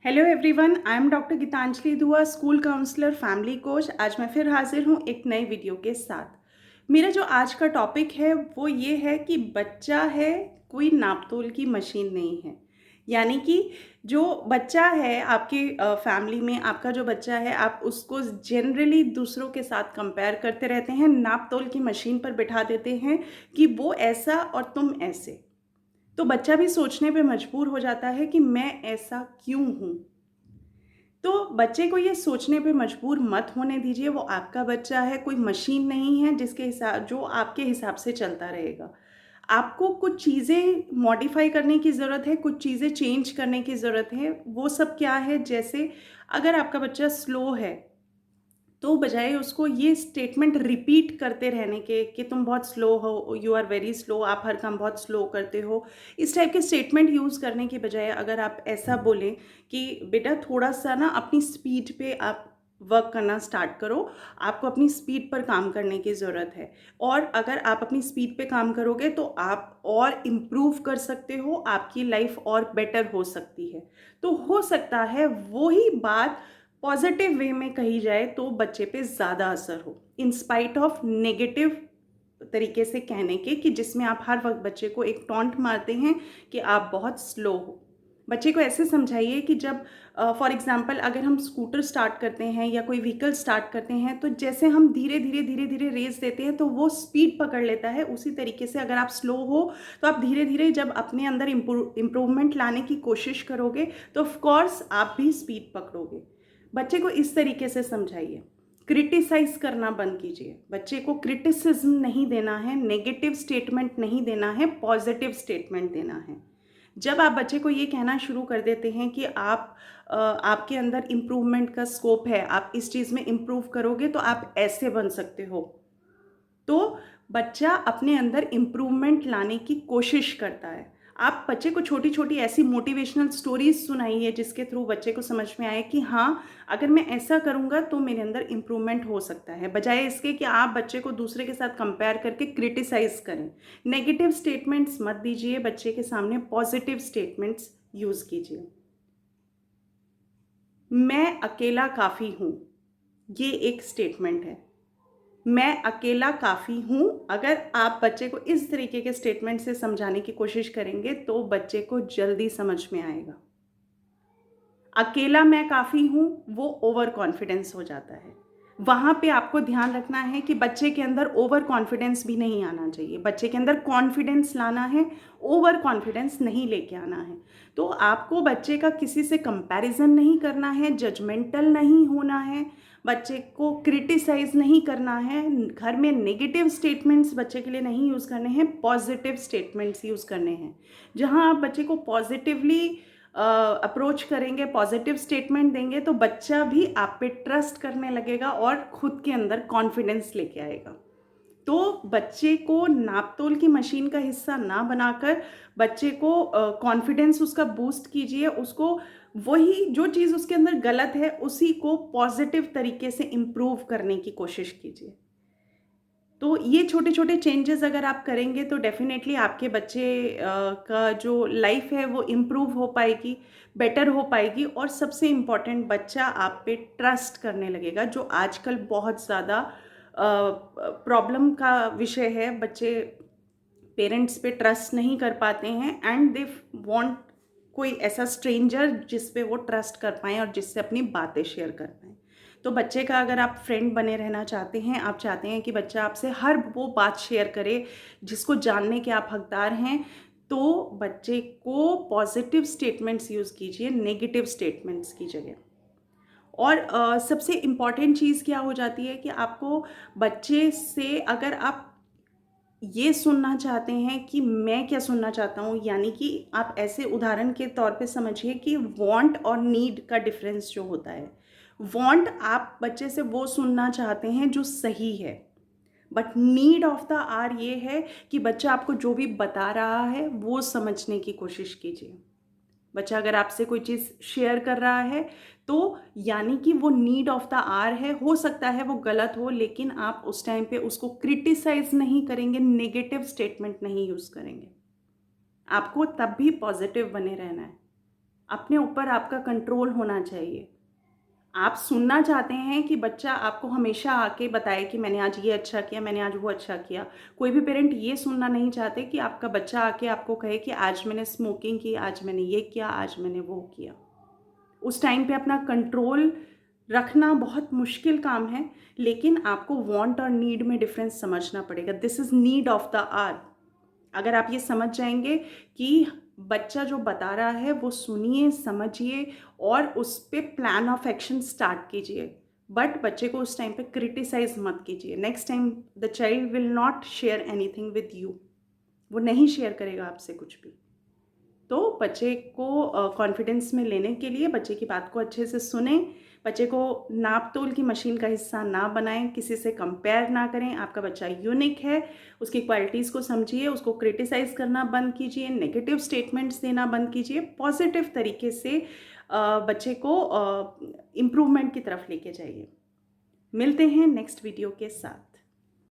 Hello everyone, I am doctor Geetanjali Dua, school counsellor, family coach. आज मैं फिर हाजिर हूँ एक नए वीडियो के साथ। मेरा जो आज का टॉपिक है वो ये है कि बच्चा है, कोई नापतोल की मशीन नहीं है। यानी कि जो बच्चा है आपके फैमिली में, आपका जो बच्चा है, आप उसको जनरली दूसरों के साथ कंपेयर करते रहते हैं, नापतोल की मशीन पर बिठा देते हैं कि वो ऐसा और तुम ऐसे। तो बच्चा भी सोचने पे मजबूर हो जाता है कि मैं ऐसा क्यों हूँ। तो बच्चे को ये सोचने पे मजबूर मत होने दीजिए। वो आपका बच्चा है, कोई मशीन नहीं है जिसके हिसाब जो आपके हिसाब से चलता रहेगा। आपको कुछ चीज़ें मॉडिफाई करने की ज़रूरत है, कुछ चीज़ें चेंज करने की ज़रूरत है। वो सब क्या है, जैसे अगर आपका बच्चा स्लो है तो बजाय उसको ये स्टेटमेंट रिपीट करते रहने के कि तुम बहुत स्लो हो, यू आर वेरी स्लो, आप हर काम बहुत स्लो करते हो, इस टाइप के स्टेटमेंट यूज़ करने के बजाय अगर आप ऐसा बोलें कि बेटा थोड़ा सा ना अपनी स्पीड पे आप वर्क करना स्टार्ट करो, आपको अपनी स्पीड पर काम करने की ज़रूरत है। और अगर आप अपनी स्पीड पे काम करोगे तो आप और इम्प्रूव कर सकते हो, आपकी लाइफ और बेटर हो सकती है। तो हो सकता है वही बात पॉजिटिव वे में कही जाए तो बच्चे पे ज़्यादा असर हो, इन स्पाइट ऑफ नेगेटिव तरीके से कहने के, कि जिसमें आप हर वक्त बच्चे को एक टॉन्ट मारते हैं कि आप बहुत स्लो हो। बच्चे को ऐसे समझाइए कि जब फॉर एग्जांपल अगर हम स्कूटर स्टार्ट करते हैं या कोई व्हीकल स्टार्ट करते हैं तो जैसे हम धीरे धीरे धीरे धीरे रेस देते हैं तो वो स्पीड पकड़ लेता है। उसी तरीके से अगर आप स्लो हो तो आप धीरे धीरे जब अपने अंदर इम्प्रूवमेंट लाने की कोशिश करोगे तो ऑफ कोर्स आप भी स्पीड पकड़ोगे। बच्चे को इस तरीके से समझाइए। क्रिटिसाइज करना बंद कीजिए। बच्चे को क्रिटिसिज्म नहीं देना है, नेगेटिव स्टेटमेंट नहीं देना है, पॉजिटिव स्टेटमेंट देना है। जब आप बच्चे को ये कहना शुरू कर देते हैं कि आपके अंदर इम्प्रूवमेंट का स्कोप है, आप इस चीज़ में इम्प्रूव करोगे तो आप ऐसे बन सकते हो, तो बच्चा अपने अंदर इम्प्रूवमेंट लाने की कोशिश करता है। आप बच्चे को छोटी छोटी ऐसी मोटिवेशनल स्टोरीज सुनाइए जिसके थ्रू बच्चे को समझ में आए कि हाँ, अगर मैं ऐसा करूँगा तो मेरे अंदर इम्प्रूवमेंट हो सकता है, बजाय इसके कि आप बच्चे को दूसरे के साथ कंपेयर करके क्रिटिसाइज करें। नेगेटिव स्टेटमेंट्स मत दीजिए बच्चे के सामने, पॉजिटिव स्टेटमेंट्स यूज़ कीजिए। मैं अकेला काफ़ी हूँ, ये एक स्टेटमेंट है। मैं अकेला काफ़ी हूँ। अगर आप बच्चे को इस तरीके के स्टेटमेंट से समझाने की कोशिश करेंगे तो बच्चे को जल्दी समझ में आएगा। अकेला मैं काफ़ी हूँ, वो ओवर कॉन्फिडेंस हो जाता है। वहाँ पे आपको ध्यान रखना है कि बच्चे के अंदर ओवर कॉन्फिडेंस भी नहीं आना चाहिए। बच्चे के अंदर कॉन्फिडेंस लाना है, ओवर कॉन्फिडेंस नहीं लेके आना है। तो आपको बच्चे का किसी से कंपैरिजन नहीं करना है, जजमेंटल नहीं होना है, बच्चे को क्रिटिसाइज नहीं करना है, घर में नेगेटिव स्टेटमेंट्स बच्चे के लिए नहीं यूज़ करने हैं, पॉजिटिव स्टेटमेंट्स यूज़ करने हैं। जहाँ आप बच्चे को पॉजिटिवली अप्रोच करेंगे, पॉजिटिव स्टेटमेंट देंगे तो बच्चा भी आप पे ट्रस्ट करने लगेगा और खुद के अंदर कॉन्फिडेंस लेके आएगा। तो बच्चे को नापतोल की मशीन का हिस्सा ना बनाकर बच्चे को कॉन्फिडेंस उसका बूस्ट कीजिए। उसको वही जो चीज़ उसके अंदर गलत है उसी को पॉजिटिव तरीके से इम्प्रूव करने की कोशिश कीजिए। तो ये छोटे-छोटे चेंजेस अगर आप करेंगे तो डेफ़िनेटली आपके बच्चे का जो लाइफ़ है वो इम्प्रूव हो पाएगी, बेटर हो पाएगी और सबसे इम्पोर्टेंट बच्चा आप पे ट्रस्ट करने लगेगा, जो आजकल बहुत ज़्यादा प्रॉब्लम का विषय है। बच्चे पेरेंट्स पे ट्रस्ट नहीं कर पाते हैं एंड दे वांट कोई ऐसा स्ट्रेंजर जिस पे वो ट्रस्ट कर पाएँ और जिससे अपनी बातें शेयर कर पाएँ। तो बच्चे का अगर आप फ्रेंड बने रहना चाहते हैं, आप चाहते हैं कि बच्चा आपसे हर वो बात शेयर करे जिसको जानने के आप हकदार हैं, तो बच्चे को पॉजिटिव स्टेटमेंट्स यूज़ कीजिए, नेगेटिव स्टेटमेंट्स की जगह। और सबसे इम्पॉर्टेंट चीज़ क्या हो जाती है कि आपको बच्चे से अगर आप ये सुनना चाहते हैं कि मैं क्या सुनना चाहता हूँ, यानी कि आप ऐसे उदाहरण के तौर पे समझिए कि वांट और नीड का डिफरेंस जो होता है। वांट आप बच्चे से वो सुनना चाहते हैं जो सही है, but need of the hour ये है कि बच्चा आपको जो भी बता रहा है वो समझने की कोशिश कीजिए। बच्चा अगर आपसे कोई चीज़ शेयर कर रहा है तो यानी कि वो नीड ऑफ द आवर है। हो सकता है वो गलत हो, लेकिन आप उस टाइम पे उसको क्रिटिसाइज नहीं करेंगे, नेगेटिव स्टेटमेंट नहीं यूज़ करेंगे। आपको तब भी पॉजिटिव बने रहना है। अपने ऊपर आपका कंट्रोल होना चाहिए। आप सुनना चाहते हैं कि बच्चा आपको हमेशा आके बताए कि मैंने आज ये अच्छा किया, मैंने आज वो अच्छा किया। कोई भी पेरेंट ये सुनना नहीं चाहते कि आपका बच्चा आके आपको कहे कि आज मैंने स्मोकिंग की, आज मैंने ये किया, आज मैंने वो किया। उस टाइम पे अपना कंट्रोल रखना बहुत मुश्किल काम है, लेकिन आपको वांट और नीड में डिफरेंस समझना पड़ेगा। This is need of the hour. अगर आप ये समझ जाएंगे कि बच्चा जो बता रहा है वो सुनिए, समझिए और उस पे प्लान ऑफ एक्शन स्टार्ट कीजिए। बट बच्चे को उस टाइम पे क्रिटिसाइज मत कीजिए। Next time the child will not share anything with you. वो नहीं शेयर करेगा आपसे कुछ भी। तो बच्चे को कॉन्फिडेंस में लेने के लिए बच्चे की बात को अच्छे से सुने, बच्चे को नाप-तोल की मशीन का हिस्सा ना बनाएँ, किसी से कंपेयर ना करें। आपका बच्चा यूनिक है, उसकी क्वालिटीज़ को समझिए, उसको क्रिटिसाइज़ करना बंद कीजिए, नेगेटिव स्टेटमेंट्स देना बंद कीजिए, पॉजिटिव तरीके से बच्चे को इम्प्रूवमेंट की तरफ लेके जाइए। मिलते हैं नेक्स्ट वीडियो के साथ।